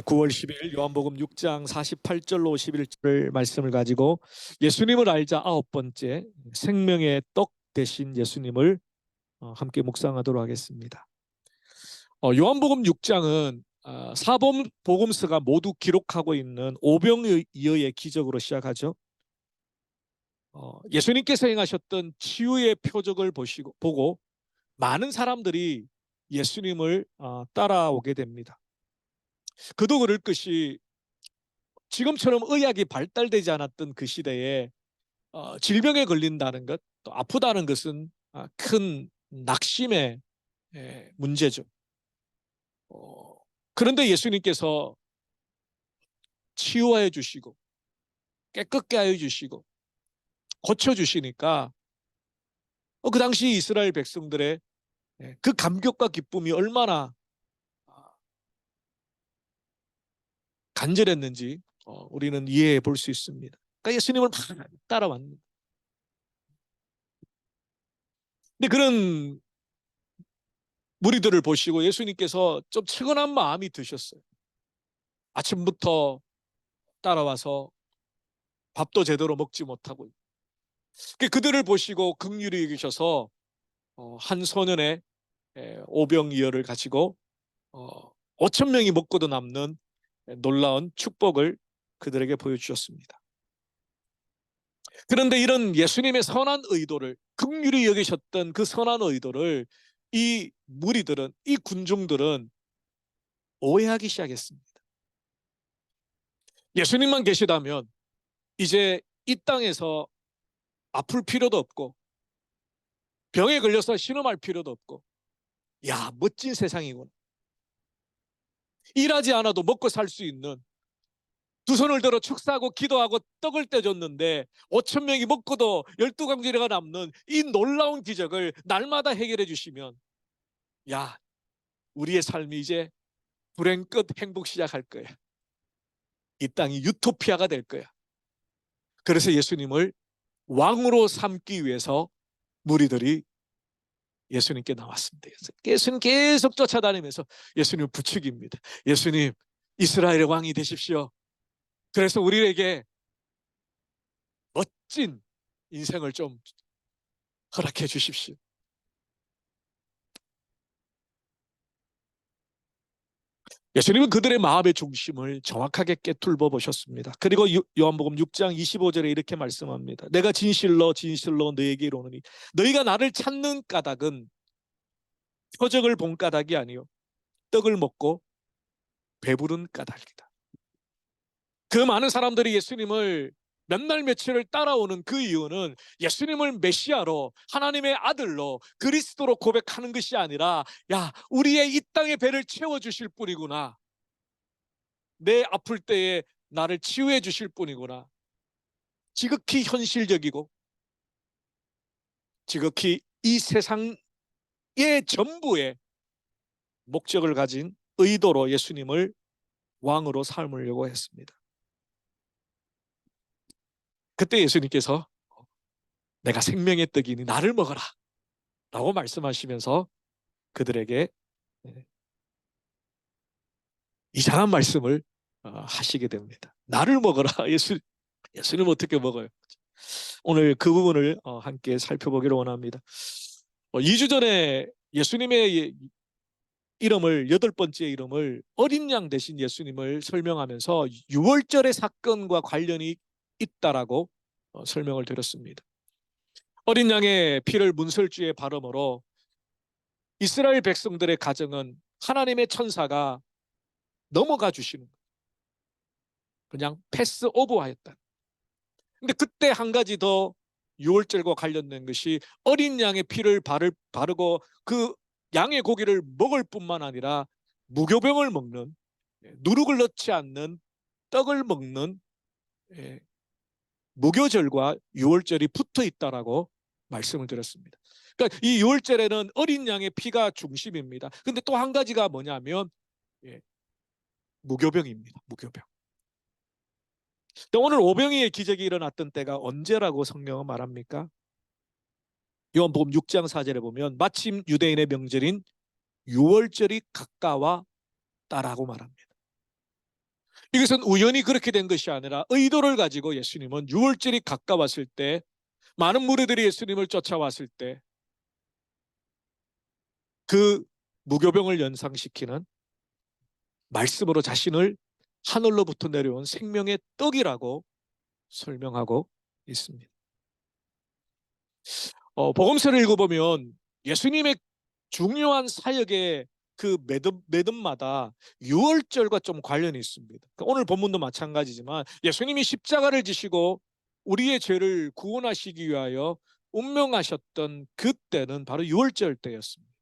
9월 10일 요한복음 6장 48절로 51절 말씀을 가지고 예수님을 알자 아홉 번째 생명의 떡 되신 예수님을 함께 묵상하도록 하겠습니다. 요한복음 6장은 사복음서가 모두 기록하고 있는 오병이어의 기적으로 시작하죠. 예수님께서 행하셨던 치유의 표적을 보고 많은 사람들이 예수님을 따라오게 됩니다. 그도 그럴 것이 지금처럼 의학이 발달되지 않았던 그 시대에 질병에 걸린다는 것, 또 아프다는 것은 큰 낙심의 문제죠. 그런데 예수님께서 치유하여 주시고 깨끗게 하여 주시고 고쳐주시니까 그 당시 이스라엘 백성들의 그 감격과 기쁨이 얼마나 간절했는지 우리는 이해해 볼 수 있습니다. 그러니까 예수님을 막 따라왔는데, 근데 그런 무리들을 보시고 예수님께서 좀 측은한 마음이 드셨어요. 아침부터 따라와서 밥도 제대로 먹지 못하고 그들을 보시고 긍휼히 여기셔서 한 소년의 오병이어를 가지고 5천 명이 먹고도 남는 놀라운 축복을 그들에게 보여주셨습니다. 그런데 이런 예수님의 선한 의도를, 긍휼히 여기셨던 그 선한 의도를 이 무리들은, 이 군중들은 오해하기 시작했습니다. 예수님만 계시다면 이제 이 땅에서 아플 필요도 없고 병에 걸려서 신음할 필요도 없고, 야, 멋진 세상이구나. 일하지 않아도 먹고 살 수 있는, 두 손을 들어 축사하고 기도하고 떡을 떼줬는데 5천 명이 먹고도 12강제가 남는 이 놀라운 기적을 날마다 해결해 주시면, 야, 우리의 삶이 이제 불행 끝 행복 시작할 거야. 이 땅이 유토피아가 될 거야. 그래서 예수님을 왕으로 삼기 위해서 무리들이 예수님께 나왔습니다. 예수님 계속 쫓아다니면서 예수님 부축입니다. 예수님, 이스라엘의 왕이 되십시오. 그래서 우리에게 멋진 인생을 좀 허락해 주십시오. 예수님은 그들의 마음의 중심을 정확하게 꿰뚫어 보셨습니다. 그리고 요한복음 6장 25절에 이렇게 말씀합니다. 내가 진실로 진실로 너에게 이르노니 너희가 나를 찾는 까닭은 표적을 본 까닭이 아니요 떡을 먹고 배부른 까닭이다. 그 많은 사람들이 예수님을 몇 날 며칠을 따라오는 그 이유는 예수님을 메시아로, 하나님의 아들로, 그리스도로 고백하는 것이 아니라, 야, 우리의 이 땅의 배를 채워주실 분이구나. 내 아플 때에 나를 치유해 주실 분이구나. 지극히 현실적이고 지극히 이 세상의 전부의 목적을 가진 의도로 예수님을 왕으로 삼으려고 했습니다. 그때 예수님께서 내가 생명의 떡이니 나를 먹어라 라고 말씀하시면서 그들에게 이상한 말씀을 하시게 됩니다. 나를 먹어라. 예수님 어떻게 먹어요? 오늘 그 부분을 함께 살펴보기를 원합니다. 2주 전에 예수님의 이름을, 여덟 번째 이름을 어린 양 대신 예수님을 설명하면서 유월절의 사건과 관련이 있다라고 설명을 드렸습니다. 어린 양의 피를 문설주에 바름으로 이스라엘 백성들의 가정은 하나님의 천사가 넘어가 주시는 거예요. 그냥 패스 오버하였다. 근데 그때 한 가지 더 유월절과 관련된 것이 어린 양의 피를 바르고 그 양의 고기를 먹을 뿐만 아니라 무교병을 먹는, 누룩을 넣지 않는 떡을 먹는 무교절과 유월절이 붙어 있다라고 말씀을 드렸습니다. 그러니까 이 유월절에는 어린 양의 피가 중심입니다. 근데 또 한 가지가 뭐냐면 무교병입니다. 무교병. 오늘 오병이의 기적이 일어났던 때가 언제라고 성경은 말합니까? 요한복음 6장 4절에 보면 마침 유대인의 명절인 유월절이 가까웠다라고 말합니다. 이것은 우연히 그렇게 된 것이 아니라 의도를 가지고 예수님은 유월절이 가까웠을 때, 많은 무리들이 예수님을 쫓아왔을 때 그 무교병을 연상시키는 말씀으로 자신을 하늘로부터 내려온 생명의 떡이라고 설명하고 있습니다. 복음서를 읽어보면 예수님의 중요한 사역의 그 매듭마다 유월절과 좀 관련이 있습니다. 오늘 본문도 마찬가지지만 예수님이 십자가를 지시고 우리의 죄를 구원하시기 위하여 운명하셨던 그때는 바로 유월절 때였습니다.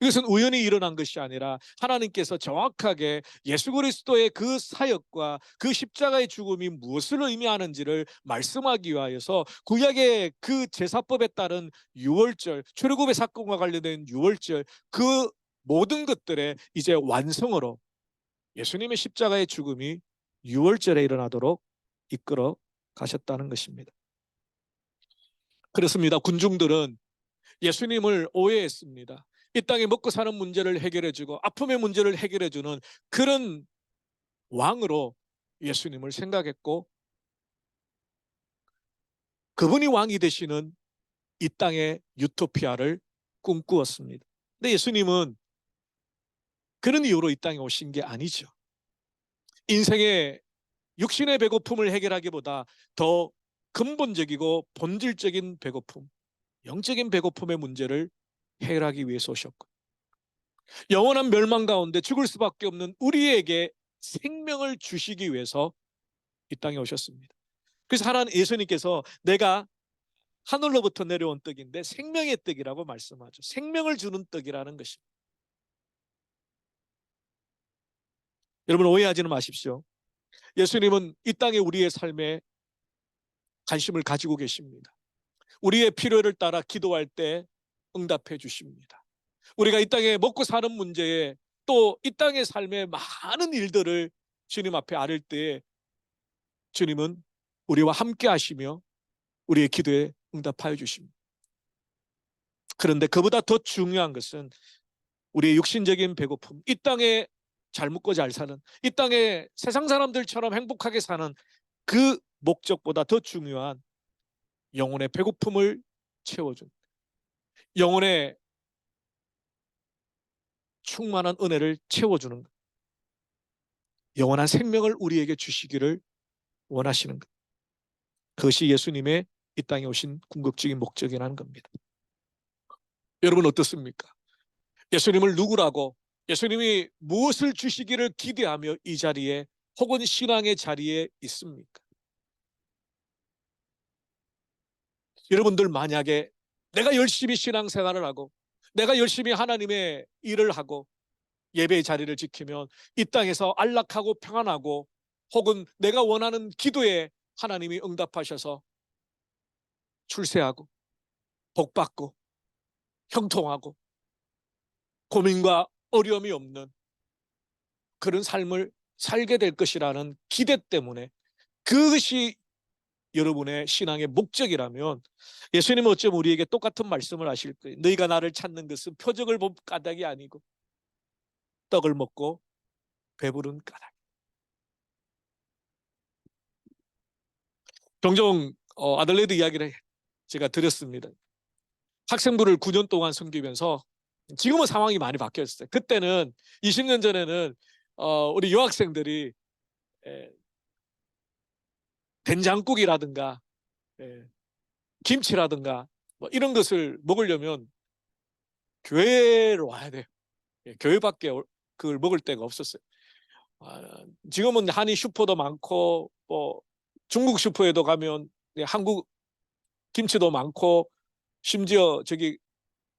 이것은 우연히 일어난 것이 아니라 하나님께서 정확하게 예수 그리스도의 그 사역과 그 십자가의 죽음이 무엇을 의미하는지를 말씀하기 위하여서 구약의 그 제사법에 따른 유월절, 출애굽의 사건과 관련된 유월절, 그 모든 것들의 이제 완성으로 예수님의 십자가의 죽음이 유월절에 일어나도록 이끌어 가셨다는 것입니다. 그렇습니다. 군중들은 예수님을 오해했습니다. 이 땅에 먹고 사는 문제를 해결해주고 아픔의 문제를 해결해주는 그런 왕으로 예수님을 생각했고, 그분이 왕이 되시는 이 땅의 유토피아를 꿈꾸었습니다. 근데 예수님은 그런 이유로 이 땅에 오신 게 아니죠. 인생의 육신의 배고픔을 해결하기보다 더 근본적이고 본질적인 배고픔, 영적인 배고픔의 문제를 해결하기 위해서 오셨고, 영원한 멸망 가운데 죽을 수밖에 없는 우리에게 생명을 주시기 위해서 이 땅에 오셨습니다. 그래서 하나님 예수님께서 내가 하늘로부터 내려온 떡인데 생명의 떡이라고 말씀하죠. 생명을 주는 떡이라는 것입니다. 여러분 오해하지는 마십시오. 예수님은 이 땅에 우리의 삶에 관심을 가지고 계십니다. 우리의 필요를 따라 기도할 때 응답해 주십니다. 우리가 이 땅에 먹고 사는 문제에 또 이 땅의 삶의 많은 일들을 주님 앞에 아릴 때에 주님은 우리와 함께 하시며 우리의 기도에 응답하여 주십니다. 그런데 그보다 더 중요한 것은 우리의 육신적인 배고픔, 이 땅에 잘 먹고 잘 사는, 이 땅에 세상 사람들처럼 행복하게 사는 그 목적보다 더 중요한 영혼의 배고픔을 채워준, 영혼의 충만한 은혜를 채워주는 것, 영원한 생명을 우리에게 주시기를 원하시는 것. 그것이 예수님의 이 땅에 오신 궁극적인 목적이라는 겁니다. 여러분 어떻습니까? 예수님을 누구라고, 예수님이 무엇을 주시기를 기대하며 이 자리에 혹은 신앙의 자리에 있습니까? 여러분들 만약에 내가 열심히 신앙생활을 하고 내가 열심히 하나님의 일을 하고 예배의 자리를 지키면 이 땅에서 안락하고 평안하고 혹은 내가 원하는 기도에 하나님이 응답하셔서 출세하고 복받고 형통하고 고민과 어려움이 없는 그런 삶을 살게 될 것이라는 기대 때문에, 그것이 여러분의 신앙의 목적이라면 예수님은 어쩌면 우리에게 똑같은 말씀을 하실 거예요. 너희가 나를 찾는 것은 표적을 본 까닭이 아니고 떡을 먹고 배부른 까닭. 종종 아들레드 이야기를 제가 들었습니다. 학생부를 9년 동안 섬기면서, 지금은 상황이 많이 바뀌었어요. 그때는 20년 전에는 우리 여학생들이 된장국이라든가 김치라든가 뭐 이런 것을 먹으려면 교회로 와야 돼요. 교회밖에 그걸 먹을 데가 없었어요. 지금은 한인 슈퍼도 많고 뭐 중국 슈퍼에도 가면 한국 김치도 많고 심지어 저기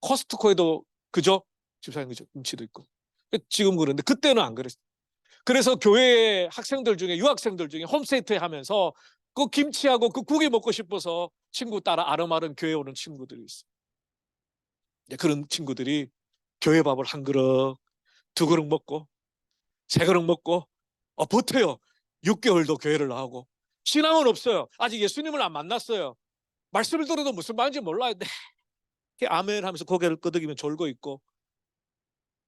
코스트코에도 그죠? 집사님 그죠? 김치도 있고. 지금 그런데 그때는 안 그랬어요. 그래서 교회 학생들 중에 유학생들 중에 홈스테이 하면서 그 김치하고 그 국이 먹고 싶어서 친구 따라 아름아름 교회 오는 친구들이 있어요. 그런 친구들이 교회 밥을 한 그릇, 두 그릇 먹고 세 그릇 먹고 버텨요. 6개월도 교회를 나오고 신앙은 없어요. 아직 예수님을 안 만났어요. 말씀을 들어도 무슨 말인지 몰라요. 네, 아멘 하면서 고개를 끄덕이며 졸고 있고,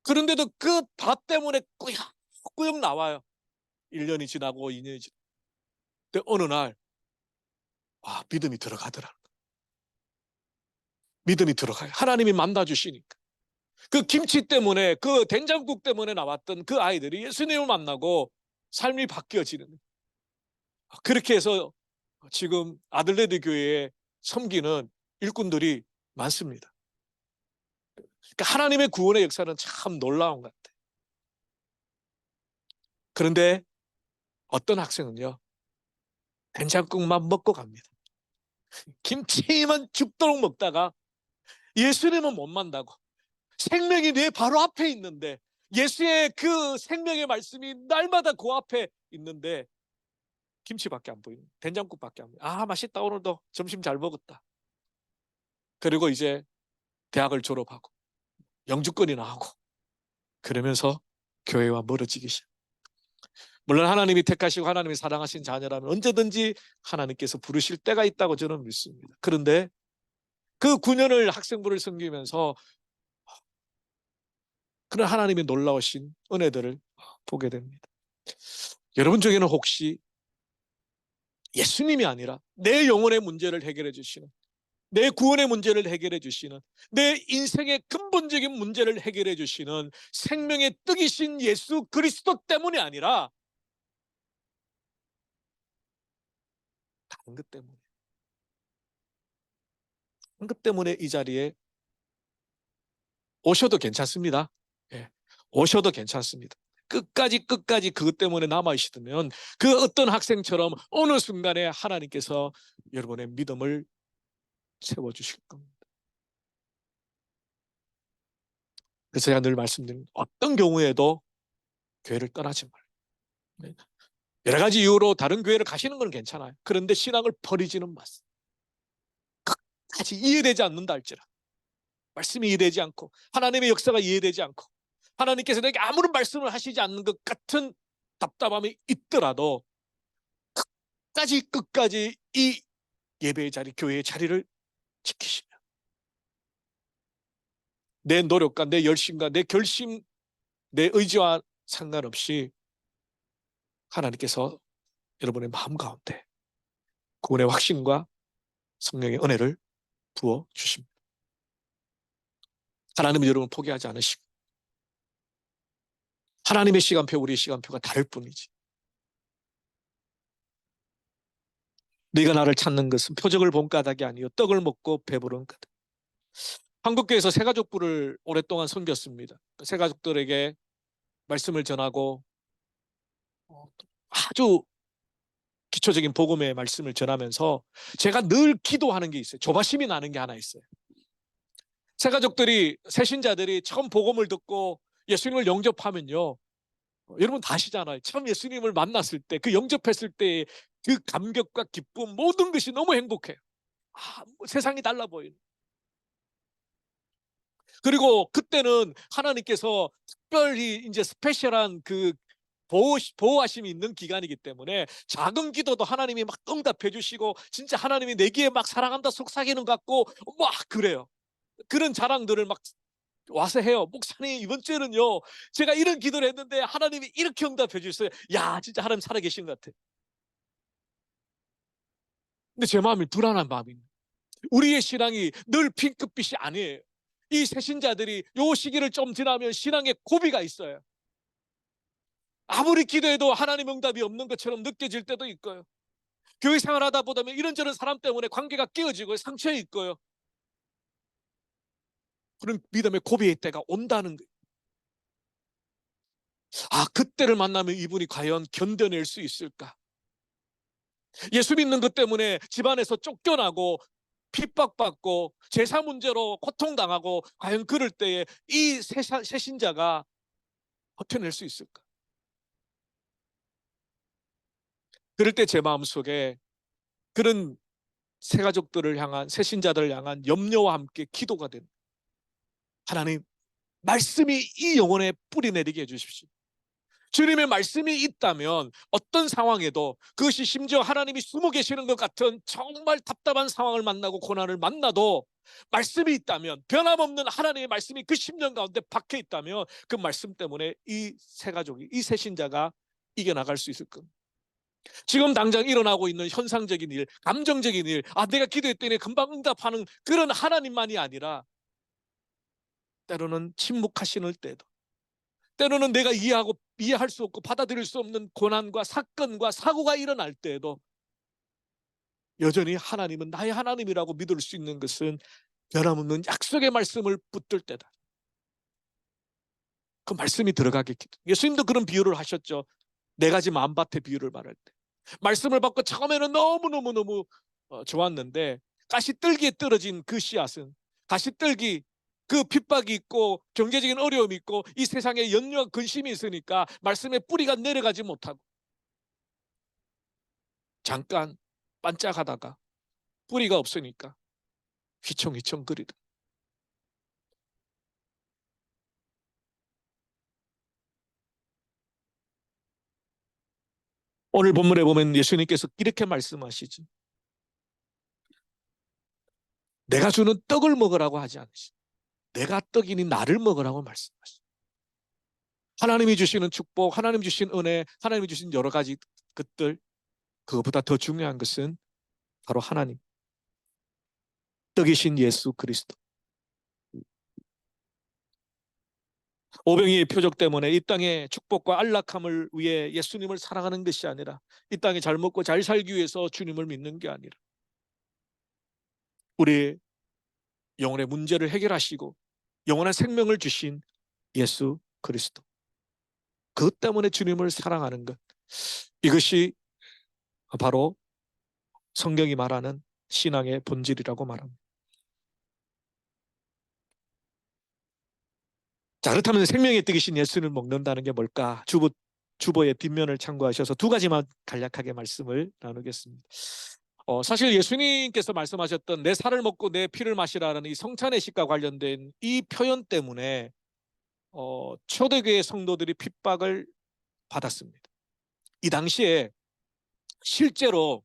그런데도 그 밥 때문에 꾸역꾸역 나와요. 1년이 지나고 2년이 지나고 근데 어느 날 믿음이 들어가더라. 믿음이 들어가요. 하나님이 만나주시니까. 그 김치 때문에, 그 된장국 때문에 나왔던 그 아이들이 예수님을 만나고 삶이 바뀌어지는. 그렇게 해서 지금 아들레드 교회에 섬기는 일꾼들이 많습니다. 그러니까 하나님의 구원의 역사는 참 놀라운 것 같아요. 그런데 어떤 학생은요, 된장국만 먹고 갑니다. 김치만 죽도록 먹다가 예수님은 못 만나고 생명이 내 바로 앞에 있는데, 예수의 그 생명의 말씀이 날마다 그 앞에 있는데 김치밖에 안 보이는, 된장국밖에 안 보이는. 맛있다, 오늘도 점심 잘 먹었다. 그리고 이제 대학을 졸업하고 영주권이나 하고 그러면서 교회와 멀어지기 시작. 물론 하나님이 택하시고 하나님이 사랑하신 자녀라면 언제든지 하나님께서 부르실 때가 있다고 저는 믿습니다. 그런데 그 9년을 학생부를 섬기면서 그런 하나님의 놀라우신 은혜들을 보게 됩니다. 여러분 중에는 혹시 예수님이 아니라 내 영혼의 문제를 해결해 주시는, 내 구원의 문제를 해결해 주시는, 내 인생의 근본적인 문제를 해결해 주시는 생명의 떡이신 예수 그리스도 때문이 아니라 다른 것 때문에, 다른 것 때문에 이 자리에 오셔도 괜찮습니다. 예, 오셔도 괜찮습니다. 끝까지 그것 때문에 남아있으면 그 어떤 학생처럼 어느 순간에 하나님께서 여러분의 믿음을 세워주실 겁니다. 그래서 제가 늘 말씀드린, 어떤 경우에도 교회를 떠나지 말아요. 여러 가지 이유로 다른 교회를 가시는 건 괜찮아요. 그런데 신앙을 버리지는 마세요. 끝까지 이해되지 않는다 할지라, 말씀이 이해되지 않고 하나님의 역사가 이해되지 않고 하나님께서 내게 아무런 말씀을 하시지 않는 것 같은 답답함이 있더라도 끝까지 이 예배의 자리, 교회의 자리를 지키시며 내 노력과 내 열심과 내 결심, 내 의지와 상관없이 하나님께서 여러분의 마음 가운데 구원의 확신과 성령의 은혜를 부어 주십니다. 하나님은 여러분을 포기하지 않으시고 하나님의 시간표, 우리의 시간표가 다를 뿐이지. 네가 나를 찾는 것은 표적을 본 까닭이 아니요 떡을 먹고 배부른 까닭. 한국교회에서 새가족부를 오랫동안 섬겼습니다. 새가족들에게 말씀을 전하고 아주 기초적인 복음의 말씀을 전하면서 제가 늘 기도하는 게 있어요. 조바심이 나는 게 하나 있어요. 새가족들이, 새신자들이 처음 복음을 듣고 예수님을 영접하면요, 여러분 다 아시잖아요. 처음 예수님을 만났을 때, 그 영접했을 때 그 감격과 기쁨, 모든 것이 너무 행복해요. 세상이 달라 보이는. 그리고 그때는 하나님께서 특별히 이제 스페셜한 그 보호하심이 있는 기간이기 때문에 작은 기도도 하나님이 막 응답해 주시고 진짜 하나님이 내기에 막 사랑한다 속삭이는 것 같고 막 그래요. 그런 자랑들을 막 와서 해요. 목사님, 이번 주에는요 제가 이런 기도를 했는데 하나님이 이렇게 응답해 주셨어요. 야, 진짜 하나님 살아계신 것 같아. 근데 제 마음이 불안한 마음입니다. 우리의 신앙이 늘 핑크빛이 아니에요. 이 새신자들이 요 시기를 좀 지나면 신앙의 고비가 있어요. 아무리 기도해도 하나님 응답이 없는 것처럼 느껴질 때도 있고요. 교회 생활하다 보면 이런저런 사람 때문에 관계가 깨어지고 상처에 있고요. 그런 믿음의 고비의 때가 온다는 거예요. 그때를 만나면 이분이 과연 견뎌낼 수 있을까? 예수 믿는 것 때문에 집안에서 쫓겨나고 핍박받고 제사 문제로 고통당하고 과연 그럴 때에 이 새신자가 버텨낼 수 있을까? 그럴 때 제 마음속에 그런 새가족들을 향한, 새신자들을 향한 염려와 함께 기도가 됩니다. 하나님, 말씀이 이 영혼에 뿌리 내리게 해주십시오. 주님의 말씀이 있다면 어떤 상황에도, 그것이 심지어 하나님이 숨어 계시는 것 같은 정말 답답한 상황을 만나고 고난을 만나도 말씀이 있다면, 변함없는 하나님의 말씀이 그 심령 가운데 박혀 있다면 그 말씀 때문에 이 새가족이, 이 새신자가 이겨나갈 수 있을 겁니다. 지금 당장 일어나고 있는 현상적인 일, 감정적인 일, 내가 기도했더니 금방 응답하는 그런 하나님만이 아니라 때로는 침묵하시는 때도, 때로는 내가 이해할 수 없고 받아들일 수 없는 고난과 사건과 사고가 일어날 때에도 여전히 하나님은 나의 하나님이라고 믿을 수 있는 것은 변함없는 약속의 말씀을 붙들 때다. 그 말씀이 들어가겠기 때문에. 예수님도 그런 비유를 하셨죠. 네 가지 만밭의 비유를 말할 때. 말씀을 받고 처음에는 너무너무 좋았는데 가시떨기에 떨어진 그 씨앗은, 가시떨기, 그 핍박이 있고 경제적인 어려움이 있고 이 세상에 염려와 근심이 있으니까 말씀의 뿌리가 내려가지 못하고 잠깐 반짝하다가 뿌리가 없으니까 휘청휘청거리다. 오늘 본문에 보면 예수님께서 이렇게 말씀하시죠. 내가 주는 떡을 먹으라고 하지 않으시고 내가 떡이니 나를 먹으라고 말씀하시죠. 하나님이 주시는 축복, 하나님 주신 은혜, 하나님이 주신 여러 가지 것들, 그것보다 더 중요한 것은 바로 하나님, 떡이신 예수 그리스도. 오병이의 표적 때문에 이 땅의 축복과 안락함을 위해 예수님을 사랑하는 것이 아니라, 이 땅에 잘 먹고 잘 살기 위해서 주님을 믿는 게 아니라 우리의 영혼의 문제를 해결하시고 영원한 생명을 주신 예수 그리스도, 그것 때문에 주님을 사랑하는 것, 이것이 바로 성경이 말하는 신앙의 본질이라고 말합니다. 자, 그렇다면 생명의 떡이신 예수를 먹는다는 게 뭘까? 주보의 뒷면을 참고하셔서 두 가지만 간략하게 말씀을 나누겠습니다. 사실 예수님께서 말씀하셨던 내 살을 먹고 내 피를 마시라는 이 성찬의식과 관련된 이 표현 때문에 초대교회 성도들이 핍박을 받았습니다. 이 당시에 실제로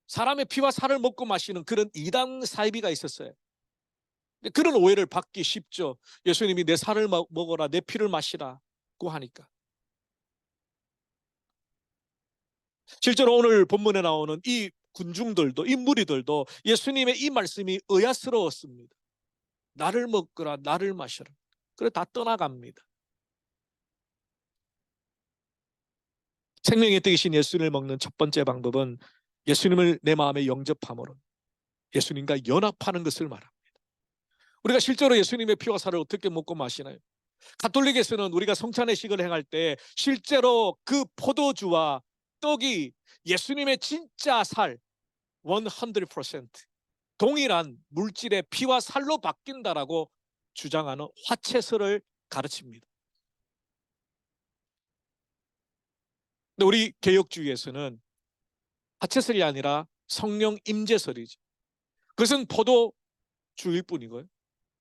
사람의 피와 살을 먹고 마시는 그런 이단 사이비가 있었어요. 그런 오해를 받기 쉽죠. 예수님이 내 살을 먹어라, 내 피를 마시라고 하니까. 실제로 오늘 본문에 나오는 이 군중들도, 이 무리들도 예수님의 이 말씀이 의아스러웠습니다. 나를 먹거라, 나를 마셔라. 그래 다 떠나갑니다. 생명의 떡이신 예수님을 먹는 첫 번째 방법은 예수님을 내 마음에 영접함으로 예수님과 연합하는 것을 말합니다. 우리가 실제로 예수님의 피와 살을 어떻게 먹고 마시나요? 가톨릭에서는 우리가 성찬의식을 행할 때 실제로 그 포도주와 떡이 예수님의 진짜 살 100% 동일한 물질의 피와 살로 바뀐다라고 주장하는 화채설을 가르칩니다. 근데 우리 개혁주의에서는 화채설이 아니라 성령 임재설이죠. 그것은 포도주일 뿐이고요,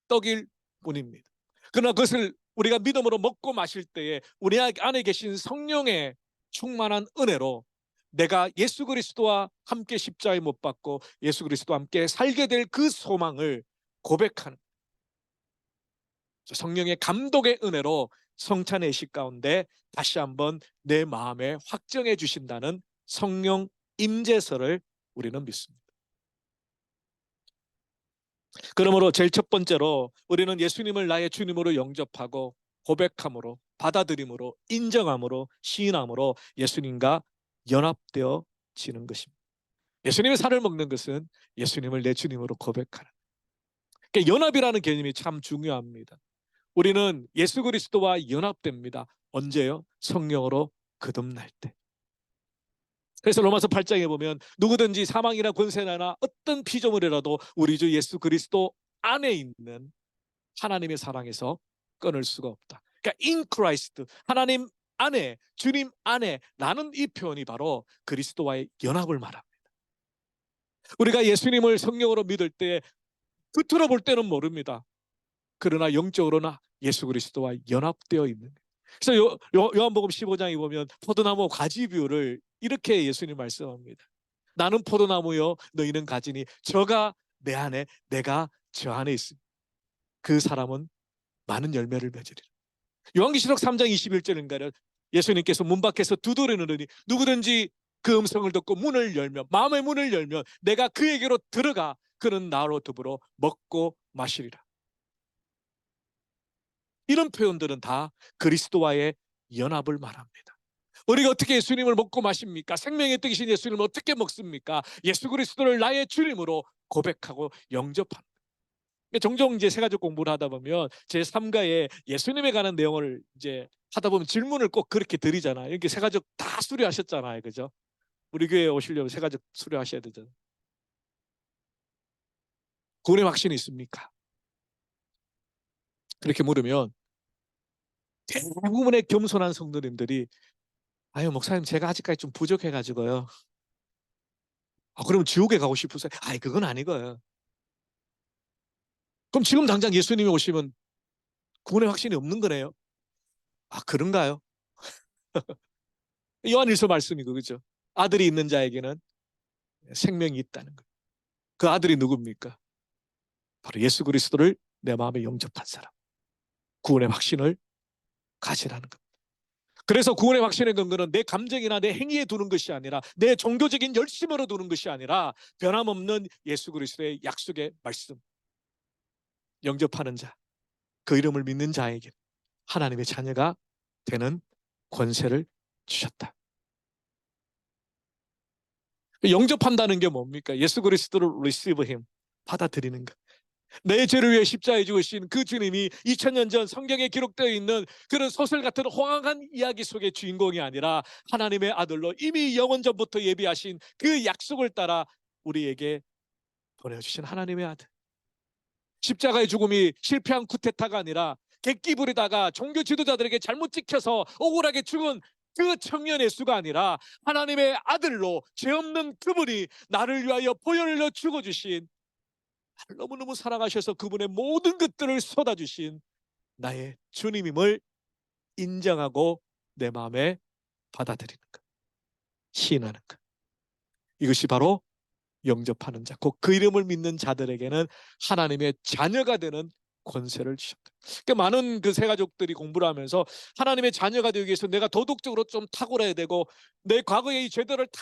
떡일 뿐입니다. 그러나 그것을 우리가 믿음으로 먹고 마실 때에 우리 안에 계신 성령의 충만한 은혜로 내가 예수 그리스도와 함께 십자가에 못 박고 예수 그리스도와 함께 살게 될 그 소망을 고백하는, 성령의 감독의 은혜로 성찬의 식 가운데 다시 한번 내 마음에 확정해 주신다는 성령 임재설을 우리는 믿습니다. 그러므로 제일 첫 번째로 우리는 예수님을 나의 주님으로 영접하고 고백함으로, 받아들임으로, 인정함으로, 시인함으로 예수님과 연합되어지는 것입니다. 예수님의 살을 먹는 것은 예수님을 내 주님으로 고백하는, 그러니까 연합이라는 개념이 참 중요합니다. 우리는 예수 그리스도와 연합됩니다. 언제요? 성령으로 거듭날 때. 그래서 로마서 8장에 보면 누구든지 사망이나 권세나 어떤 피조물이라도 우리 주 예수 그리스도 안에 있는 하나님의 사랑에서 끊을 수가 없다. 그러니까 in Christ, 하나님 안에, 주님 안에 라는 이 표현이 바로 그리스도와의 연합을 말합니다. 우리가 예수님을 성령으로 믿을 때 겉으로 볼 때는 모릅니다. 그러나 영적으로는 예수 그리스도와 연합되어 있는 거예요. 그래서 요한복음 15장에 보면 포도나무 가지 비유를 이렇게 예수님 말씀합니다. 나는 포도나무요 너희는 가지니 저가 내 안에 내가 저 안에 있습니다. 그 사람은 많은 열매를 맺으리라. 요한계시록 3장 21절인가요? 예수님께서 문 밖에서 두드리느니 누구든지 그 음성을 듣고 문을 열면, 마음의 문을 열면 내가 그에게로 들어가 그는 나로 더불어 먹고 마시리라. 이런 표현들은 다 그리스도와의 연합을 말합니다. 우리가 어떻게 예수님을 먹고 마십니까? 생명의 떡이신 예수님을 어떻게 먹습니까? 예수 그리스도를 나의 주님으로 고백하고 영접합니다. 종종 이제 세가족 공부를 하다 보면 제 3가에 예수님에 관한 내용을 이제 하다 보면 질문을 꼭 그렇게 드리잖아요. 이렇게 세가족 다 수료하셨잖아요, 그죠? 우리 교회에 오시려면 세가족 수료하셔야 되잖아요. 구원의 확신이 있습니까? 그렇게 물으면 대부분의 겸손한 성도님들이 아유 목사님 제가 아직까지 좀 부족해가지고요. 그럼 지옥에 가고 싶으세요? 아이 그건 아니고요. 그럼 지금 당장 예수님이 오시면 구원의 확신이 없는 거네요. 그런가요? 요한일서 말씀이 그거죠. 아들이 있는 자에게는 생명이 있다는 거예요. 그 아들이 누굽니까? 바로 예수 그리스도를 내 마음에 영접한 사람. 구원의 확신을 가지라는 겁니다. 그래서 구원의 확신의 근거는 내 감정이나 내 행위에 두는 것이 아니라 내 종교적인 열심으로 두는 것이 아니라 변함없는 예수 그리스도의 약속의 말씀. 영접하는 자, 그 이름을 믿는 자에게 하나님의 자녀가 되는 권세를 주셨다. 영접한다는 게 뭡니까? 예수 그리스도를 receive him, 받아들이는 것. 내 죄를 위해 십자가에 죽으신 그 주님이 2000년 전 성경에 기록되어 있는 그런 소설 같은 호황한 이야기 속의 주인공이 아니라 하나님의 아들로 이미 영원 전부터 예비하신 그 약속을 따라 우리에게 보내주신 하나님의 아들. 십자가의 죽음이 실패한 쿠데타가 아니라 객기 부리다가 종교 지도자들에게 잘못 찍혀서 억울하게 죽은 그 청년의 수가 아니라 하나님의 아들로 죄 없는 그분이 나를 위하여 보혈을 흘려 죽어주신, 나를 너무너무 사랑하셔서 그분의 모든 것들을 쏟아주신 나의 주님임을 인정하고 내 마음에 받아들이는 것, 시인하는 것. 이것이 바로 영접하는 자, 곧 그 이름을 믿는 자들에게는 하나님의 자녀가 되는 권세를 주셨다. 그러니까 많은 그 세가족들이 공부를 하면서 하나님의 자녀가 되기 위해서 내가 도덕적으로 좀 탁월해야 되고 내 과거의 이 죄들을 다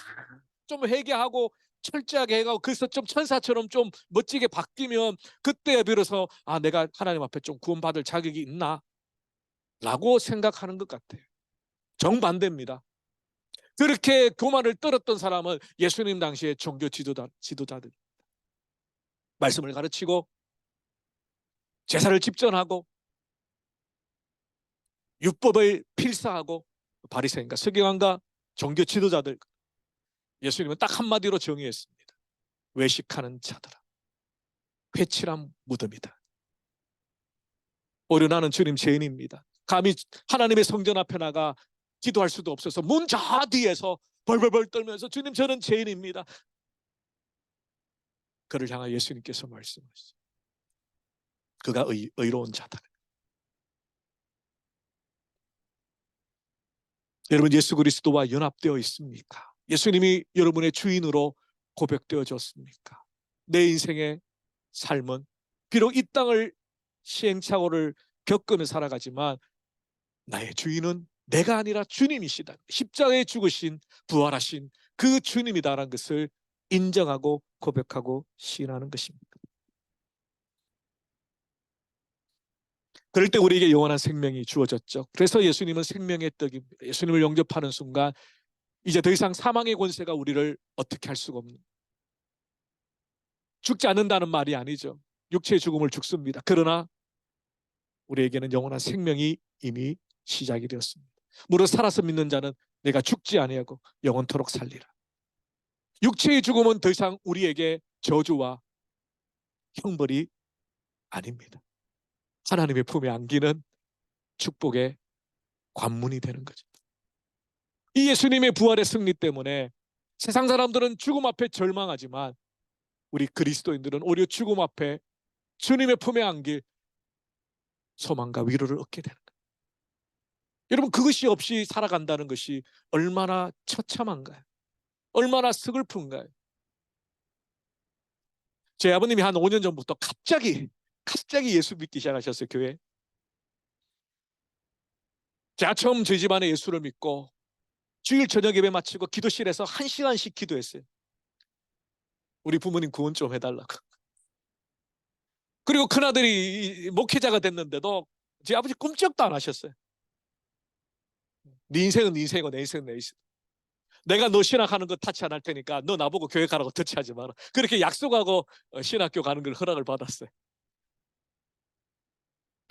좀 회개하고 철저하게 해가고 그래서 좀 천사처럼 좀 멋지게 바뀌면 그때에 비로소 내가 하나님 앞에 좀 구원받을 자격이 있나? 라고 생각하는 것 같아요. 정반대입니다. 그렇게 교만을 떨었던 사람은 예수님 당시의 종교 지도자들. 말씀을 가르치고 제사를 집전하고 율법을 필사하고 바리새인과 서기관과 종교 지도자들, 예수님은 딱 한마디로 정의했습니다. 외식하는 자들아, 회칠한 무덤이다. 오히려 나는 주님 죄인입니다. 감히 하나님의 성전 앞에 나가 기도할 수도 없어서 문 저 뒤에서 벌벌벌 떨면서 주님 저는 죄인입니다. 그를 향하여 예수님께서 말씀하셨어요. 그가 의로운 자다. 여러분 예수 그리스도와 연합되어 있습니까? 예수님이 여러분의 주인으로 고백되어졌습니까? 내 인생의 삶은 비록 이 땅을 시행착오를 겪으며 살아가지만 나의 주인은 내가 아니라 주님이시다. 십자가에 죽으신 부활하신 그 주님이다라는 것을 인정하고 고백하고 시인하는 것입니다. 그럴 때 우리에게 영원한 생명이 주어졌죠. 그래서 예수님은 생명의 떡입니다. 예수님을 영접하는 순간 이제 더 이상 사망의 권세가 우리를 어떻게 할 수가 없는, 죽지 않는다는 말이 아니죠. 육체의 죽음을 죽습니다. 그러나 우리에게는 영원한 생명이 이미 시작이 되었습니다. 무릇 살아서 믿는 자는 내가 죽지 아니하고 영원토록 살리라. 육체의 죽음은 더 이상 우리에게 저주와 형벌이 아닙니다. 하나님의 품에 안기는 축복의 관문이 되는 거죠. 이 예수님의 부활의 승리 때문에 세상 사람들은 죽음 앞에 절망하지만 우리 그리스도인들은 오히려 죽음 앞에 주님의 품에 안길 소망과 위로를 얻게 되는 거예요. 여러분 그것이 없이 살아간다는 것이 얼마나 처참한가요? 얼마나 서글픈가요? 제 아버님이 한 5년 전부터 갑자기 예수 믿기 시작하셨어요. 교회. 제가 처음 저희 집안에 예수를 믿고 주일 저녁 예배 마치고 기도실에서 1시간씩 기도했어요. 우리 부모님 구원 좀 해달라고. 그리고 큰아들이 목회자가 됐는데도 제 아버지 꿈쩍도 안 하셨어요. 네 인생은 네 인생이고 내 인생은 내 인생. 내가 너 신학하는 거 타치 안 할 테니까 너 나보고 교회 가라고 터치하지 마라. 그렇게 약속하고 신학교 가는 걸 허락을 받았어요.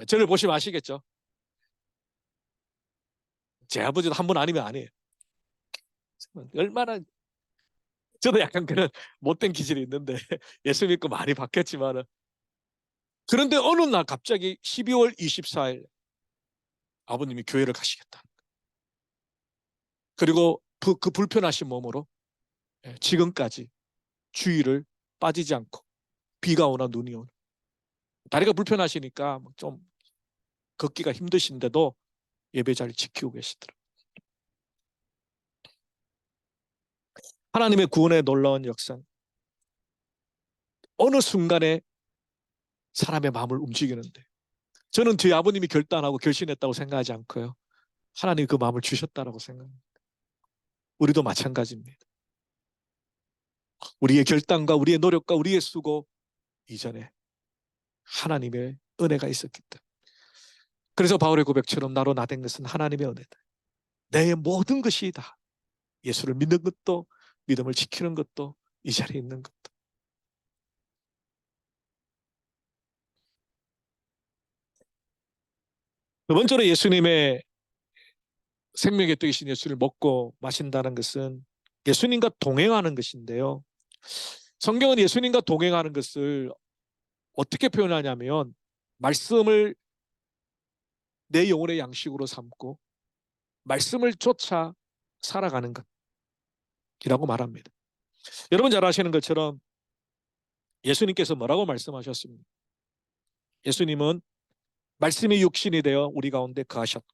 저를 보시면 아시겠죠? 제 아버지도 한 번 아니면 아니에요. 얼마나 저도 약간 그런 못된 기질이 있는데 예수 믿고 많이 바뀌었지만 그런데 어느 날 갑자기 12월 24일 아버님이 교회를 가시겠다. 그리고 그 불편하신 몸으로 지금까지 주일을 빠지지 않고 비가 오나 눈이 오나 다리가 불편하시니까 좀 걷기가 힘드신데도 예배 자리를 지키고 계시더라고요. 하나님의 구원의 놀라운 역사 어느 순간에 사람의 마음을 움직이는데 저는 뒤에 아버님이 결단하고 결심했다고 생각하지 않고요. 하나님이 그 마음을 주셨다라고 생각합니다. 우리도 마찬가지입니다. 우리의 결단과 우리의 노력과 우리의 수고 이전에 하나님의 은혜가 있었기 때문에 그래서 바울의 고백처럼 나로 나된 것은 하나님의 은혜다. 내 모든 것이 다 예수를 믿는 것도 믿음을 지키는 것도 이 자리에 있는 것도 두 번째로 예수님의 생명의 떡이신 예수를 먹고 마신다는 것은 예수님과 동행하는 것인데요. 성경은 예수님과 동행하는 것을 어떻게 표현하냐면 말씀을 내 영혼의 양식으로 삼고 말씀을 쫓아 살아가는 것이라고 말합니다. 여러분 잘 아시는 것처럼 예수님께서 뭐라고 말씀하셨습니까? 예수님은 말씀이 육신이 되어 우리 가운데 거하셨고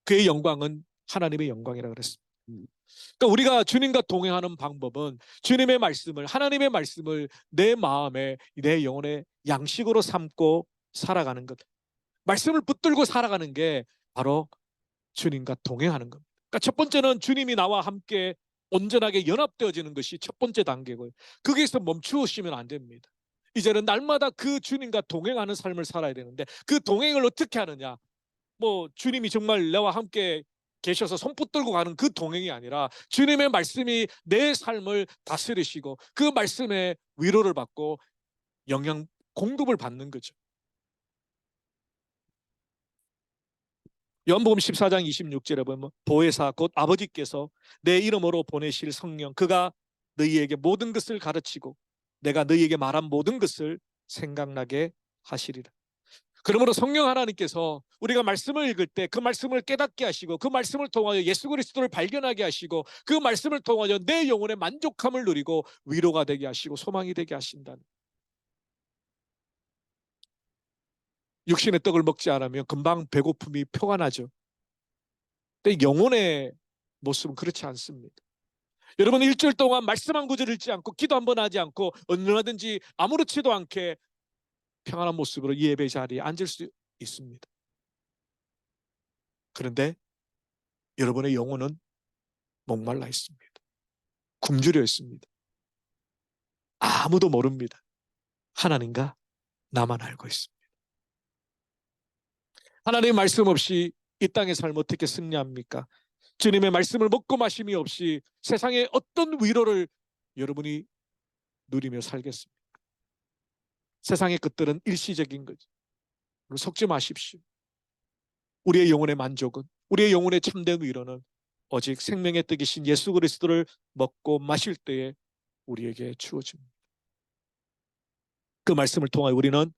그의 영광은 하나님의 영광이라고 그랬습니다. 그러니까 우리가 주님과 동행하는 방법은 주님의 말씀을 하나님의 말씀을 내 마음에 내 영혼의 양식으로 삼고 살아가는 것. 말씀을 붙들고 살아가는 게 바로 주님과 동행하는 겁니다. 그러니까 첫 번째는 주님이 나와 함께 온전하게 연합되어지는 것이 첫 번째 단계고요. 거기에서 멈추시면 안 됩니다. 이제는 날마다 그 주님과 동행하는 삶을 살아야 되는데 그 동행을 어떻게 하느냐? 뭐 주님이 정말 나와 함께 계셔서 손 붙들고 가는 그 동행이 아니라 주님의 말씀이 내 삶을 다스리시고 그 말씀에 위로를 받고 영양 공급을 받는 거죠. 요한복음 14장 26절에 보면 보혜사 곧 아버지께서 내 이름으로 보내실 성령 그가 너희에게 모든 것을 가르치고 내가 너희에게 말한 모든 것을 생각나게 하시리라. 그러므로 성령 하나님께서 우리가 말씀을 읽을 때 그 말씀을 깨닫게 하시고 그 말씀을 통하여 예수 그리스도를 발견하게 하시고 그 말씀을 통하여 내 영혼의 만족함을 누리고 위로가 되게 하시고 소망이 되게 하신다는. 육신의 떡을 먹지 않으면 금방 배고픔이 표가 나죠. 근데 영혼의 모습은 그렇지 않습니다. 여러분 일주일 동안 말씀 한 구절 읽지 않고 기도 한 번 하지 않고 얼마든지 아무렇지도 않게 평안한 모습으로 예배 자리에 앉을 수 있습니다. 그런데 여러분의 영혼은 목말라 있습니다. 굶주려 있습니다. 아무도 모릅니다. 하나님과 나만 알고 있습니다. 하나님의 말씀 없이 이 땅의 삶 어떻게 승리합니까? 주님의 말씀을 먹고 마심이 없이 세상의 어떤 위로를 여러분이 누리며 살겠습니까? 세상의 것들은 일시적인 거죠. 속지 마십시오. 우리의 영혼의 만족은 우리의 영혼의 참된 위로는 오직 생명의 떡이신 예수 그리스도를 먹고 마실 때에 우리에게 주어집니다. 그 말씀을 통하여 우리는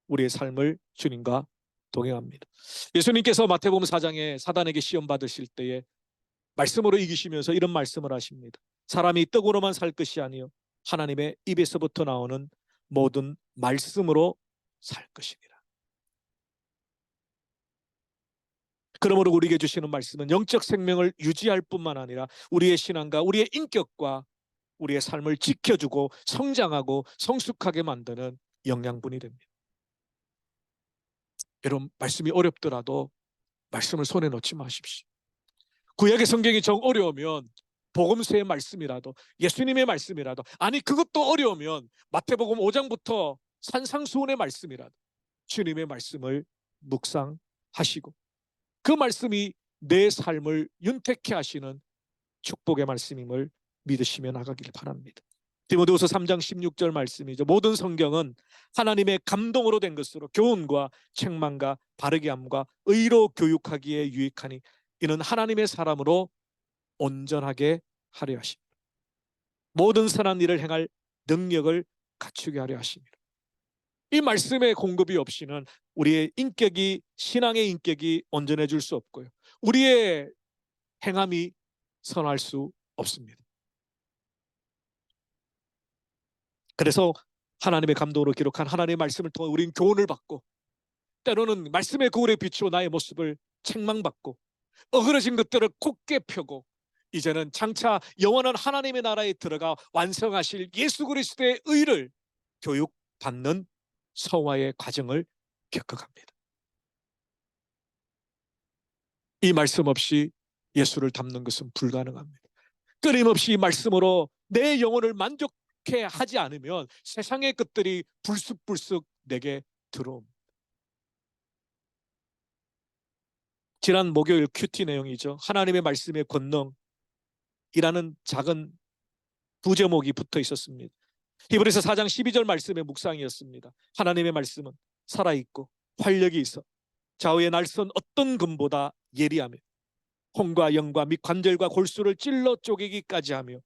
우리의 삶을 주님과 동행합니다. 예수님께서 마태복음 4장에 사단에게 시험 받으실 때에 말씀으로 이기시면서 이런 말씀을 하십니다. 사람이 떡으로만 살 것이 아니요 하나님의 입에서부터 나오는 모든 말씀으로 살 것이니라. 그러므로 우리에게 주시는 말씀은 영적 생명을 유지할 뿐만 아니라 우리의 신앙과 우리의 인격과 우리의 삶을 지켜주고 성장하고 성숙하게 만드는 영양분이 됩니다. 여러분 말씀이 어렵더라도 말씀을 손에 놓지 마십시오. 구약의 성경이 정 어려우면 복음서의 말씀이라도, 예수님의 말씀이라도, 아니 그것도 어려우면 마태복음 5장부터 산상수훈의 말씀이라도 주님의 말씀을 묵상하시고 그 말씀이 내 삶을 윤택케 하시는 축복의 말씀임을 믿으시며 나가길 바랍니다. 디모데후서 3장 16절 말씀이죠. 모든 성경은 하나님의 감동으로 된 것으로 교훈과 책망과 바르게 함과 의로 교육하기에 유익하니 이는 하나님의 사람으로 온전하게 하려 하십니다. 모든 선한 일을 행할 능력을 갖추게 하려 하십니다. 이 말씀의 공급이 없이는 우리의 인격이, 신앙의 인격이 온전해질 수 없고요, 우리의 행함이 선할 수 없습니다. 그래서 하나님의 감동으로 기록한 하나님의 말씀을 통해 우리는 교훈을 받고, 때로는 말씀의 거울에 비추어 나의 모습을 책망받고, 어그러진 것들을 곧게 펴고, 이제는 장차 영원한 하나님의 나라에 들어가 완성하실 예수 그리스도의 의를 교육받는 성화의 과정을 겪어갑니다. 이 말씀 없이 예수를 닮는 것은 불가능합니다. 끊임없이 이 말씀으로 내 영혼을 만족해 하지 않으면 세상의 것들이 불쑥불쑥 내게 들어옵니다. 지난 목요일 큐티 내용이죠. 하나님의 말씀의 권능이라는 작은 부제목이 붙어 있었습니다. 히브리서 4장 12절 말씀의 묵상이었습니다. 하나님의 말씀은 살아있고 활력이 있어 좌우의 날선 어떤 금보다 예리하며 혼과 영과 및 관절과 골수를 찔러 쪼개기까지 하며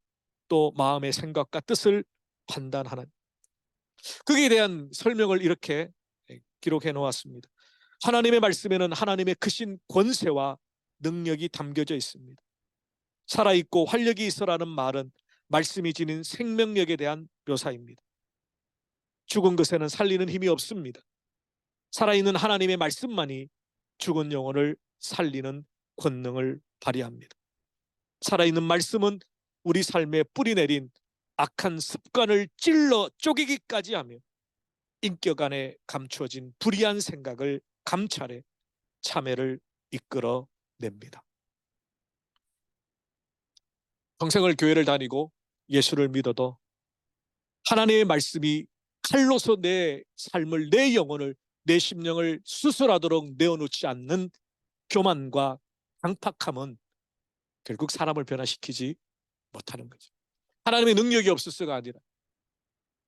또 마음의 생각과 뜻을 판단하는, 거기에 대한 설명을 이렇게 기록해 놓았습니다. 하나님의 말씀에는 하나님의 크신 권세와 능력이 담겨져 있습니다. 살아있고 활력이 있어라는 말은 말씀이 지닌 생명력에 대한 묘사입니다. 죽은 것에는 살리는 힘이 없습니다. 살아있는 하나님의 말씀만이 죽은 영혼을 살리는 권능을 발휘합니다. 살아있는 말씀은 우리 삶에 뿌리내린 악한 습관을 찔러 쪼개기까지 하며 인격 안에 감추어진 불의한 생각을 감찰해 참회를 이끌어냅니다. 평생을 교회를 다니고 예수를 믿어도 하나님의 말씀이 칼로서 내 삶을, 내 영혼을, 내 심령을 수술하도록 내어놓지 않는 교만과 강팍함은 결국 사람을 변화시키지 못하는 거죠. 하나님의 능력이 없어서가 아니라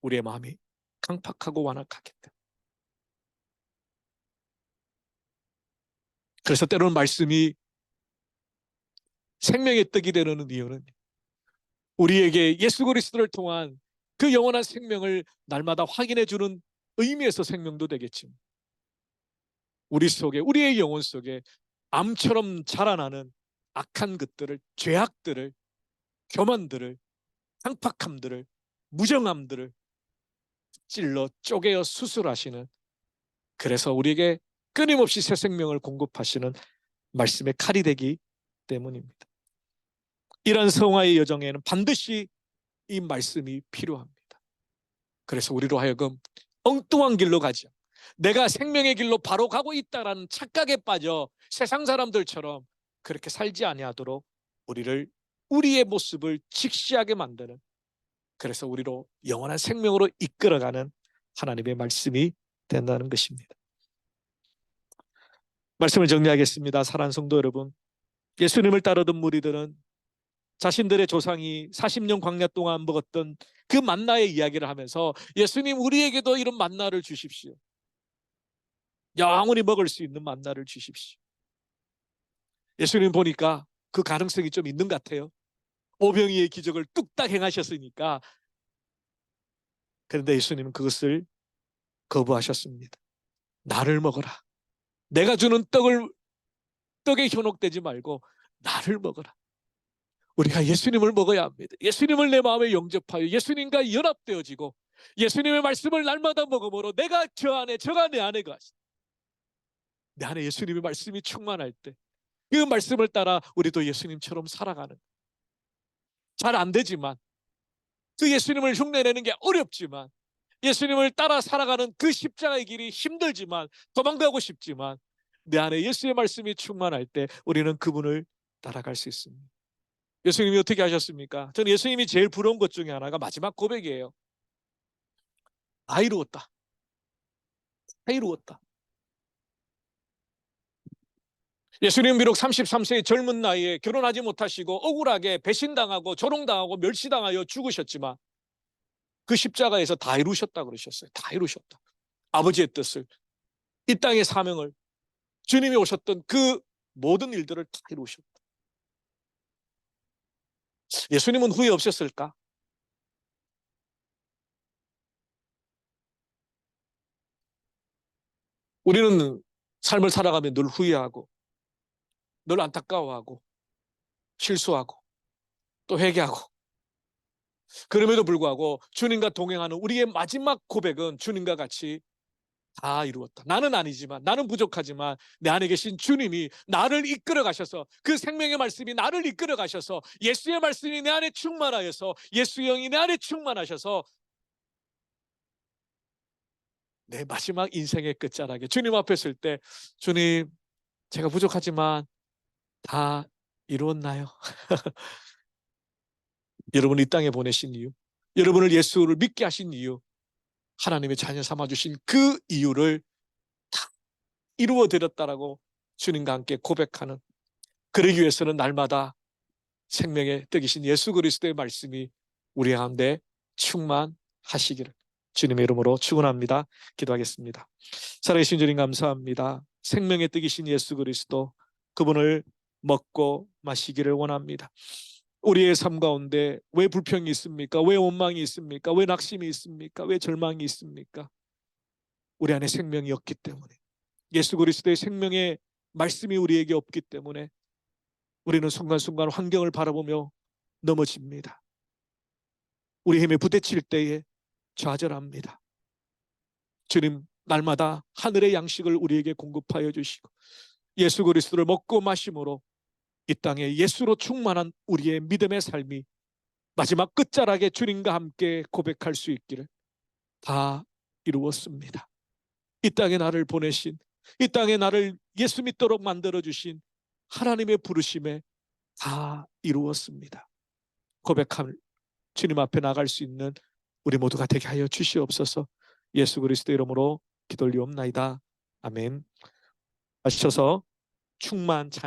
우리의 마음이 강팍하고 완악하기 때문에. 그래서 때로는 말씀이 생명의 떡이 되는 이유는 우리에게 예수 그리스도를 통한 그 영원한 생명을 날마다 확인해 주는 의미에서 생명도 되겠지만, 우리 속에, 우리의 영혼 속에 암처럼 자라나는 악한 것들을, 죄악들을, 교만들을, 강팍함들을, 무정함들을 찔러 쪼개어 수술하시는, 그래서 우리에게 끊임없이 새 생명을 공급하시는 말씀의 칼이 되기 때문입니다. 이러한 성화의 여정에는 반드시 이 말씀이 필요합니다. 그래서 우리로 하여금 엉뚱한 길로 가지 않고 내가 생명의 길로 바로 가고 있다라는 착각에 빠져 세상 사람들처럼 그렇게 살지 아니하도록 우리의 모습을 직시하게 만드는, 그래서 우리로 영원한 생명으로 이끌어가는 하나님의 말씀이 된다는 것입니다. 말씀을 정리하겠습니다. 사랑하는 성도 여러분, 예수님을 따르던 무리들은 자신들의 조상이 40년 광야 동안 먹었던 그 만나의 이야기를 하면서, 예수님 우리에게도 이런 만나를 주십시오. 영원히 먹을 수 있는 만나를 주십시오. 예수님 보니까 그 가능성이 좀 있는 것 같아요. 오병이의 기적을 뚝딱 행하셨으니까. 그런데 예수님은 그것을 거부하셨습니다. 나를 먹어라. 내가 주는 떡에 현혹되지 말고 나를 먹어라. 우리가 예수님을 먹어야 합니다. 예수님을 내 마음에 영접하여 예수님과 연합되어지고 예수님의 말씀을 날마다 먹음으로 내가 저 안에, 저가 내 안에 가시, 내 안에 예수님의 말씀이 충만할 때 그 말씀을 따라 우리도 예수님처럼 살아가는, 잘 안 되지만, 그 예수님을 흉내내는 게 어렵지만, 예수님을 따라 살아가는 그 십자가의 길이 힘들지만, 도망가고 싶지만, 내 안에 예수의 말씀이 충만할 때 우리는 그분을 따라갈 수 있습니다. 예수님이 어떻게 하셨습니까? 저는 예수님이 제일 부러운 것 중에 하나가 마지막 고백이에요. 다 이루었다. 다 이루었다. 예수님 비록 33세의 젊은 나이에 결혼하지 못하시고 억울하게 배신당하고 조롱당하고 멸시당하여 죽으셨지만 그 십자가에서 다 이루셨다 그러셨어요. 다 이루셨다. 아버지의 뜻을, 이 땅의 사명을, 주님이 오셨던 그 모든 일들을 다 이루셨다. 예수님은 후회 없었을까? 우리는 삶을 살아가면 늘 후회하고 늘 안타까워하고 실수하고 또 회개하고, 그럼에도 불구하고 주님과 동행하는 우리의 마지막 고백은 주님과 같이 다 이루었다. 나는 아니지만, 나는 부족하지만 내 안에 계신 주님이 나를 이끌어 가셔서, 그 생명의 말씀이 나를 이끌어 가셔서, 예수의 말씀이 내 안에 충만하여서, 예수의 영이 내 안에 충만하셔서 내 마지막 인생의 끝자락에 주님 앞에 설 때, 주님, 제가 부족하지만 다 이루었나요? 여러분을 이 땅에 보내신 이유, 여러분을 예수를 믿게 하신 이유, 하나님의 자녀 삼아주신 그 이유를 다 이루어드렸다라고 주님과 함께 고백하는, 그러기 위해서는 날마다 생명의 떡이신 예수 그리스도의 말씀이 우리 가운데 충만하시기를 주님의 이름으로 축원합니다. 기도하겠습니다. 살아계신 주님 감사합니다. 생명의 떡이신 예수 그리스도, 그분을 먹고 마시기를 원합니다. 우리의 삶 가운데 왜 불평이 있습니까? 왜 원망이 있습니까? 왜 낙심이 있습니까? 왜 절망이 있습니까? 우리 안에 생명이 없기 때문에, 예수 그리스도의 생명의 말씀이 우리에게 없기 때문에 우리는 순간순간 환경을 바라보며 넘어집니다. 우리 힘에 부딪힐 때에 좌절합니다. 주님, 날마다 하늘의 양식을 우리에게 공급하여 주시고 예수 그리스도를 먹고 마심으로 이 땅에 예수로 충만한 우리의 믿음의 삶이 마지막 끝자락에 주님과 함께 고백할 수 있기를, 다 이루었습니다. 이 땅에 나를 보내신, 이 땅에 나를 예수 믿도록 만들어주신 하나님의 부르심에 다 이루었습니다. 고백함을 주님 앞에 나갈 수 있는 우리 모두가 되게 하여 주시옵소서. 예수 그리스도 이름으로 기도 올리옵나이다. 아멘. 하셔서 충만 찬